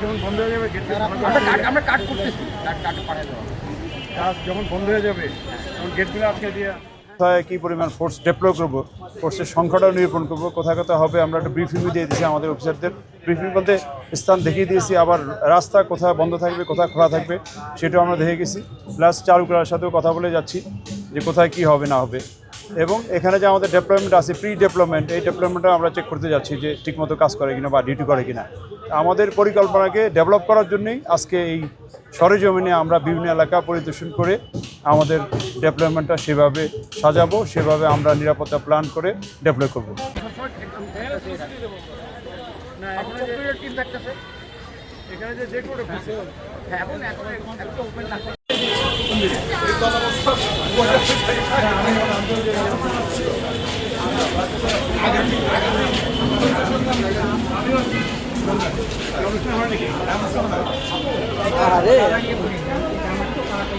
যখন বন্ধ হয়ে যাবে গেট আমরা কাট করতেছি, কাট পাঠিয়ে দেওয়া হবে। কাজ যখন বন্ধ হয়ে যাবে তখন গেটগুলো আটকে দিয়ে কোথায় কী পরিমাণ ফোর্স ডেপ্লয় করবো, ফোর্সের সংখ্যাটাও নিরূপণ করবো, কোথায় কোথায় হবে আমরা একটা ব্রিফিংও দিয়ে দিয়েছি আমাদের অফিসারদের। ব্রিফিং বলতে স্থান দেখিয়ে দিয়েছি, আবার রাস্তা কোথায় বন্ধ থাকবে কোথায় খোলা থাকবে সেটাও আমরা দেখে গেছি। প্লাস চালুকলার সাথেও কথা বলে যাচ্ছি যে কোথায় কী হবে না হবে। এবং এখানে যে আমাদের ডেপ্লয়মেন্ট আছে, প্রি ডেপ্লয়মেন্ট, এই ডেপ্লয়মেন্টটা আমরা চেক করতে যাচ্ছি যে ঠিকমতো কাজ করে কিনা বা ডিউটি করে কিনা। আমাদের পরিকল্পনাকে ডেভেলপ করার জন্যই আজকে এই সরেজমিনে আমরা বিভিন্ন এলাকা পরিদর্শন করে আমাদের ডেপ্লয়মেন্টটা সেভাবে সাজাবো, সেভাবে আমরা নিরাপত্তা প্ল্যান করে ডেপ্লয় করব। এখানে যে কোনো আরে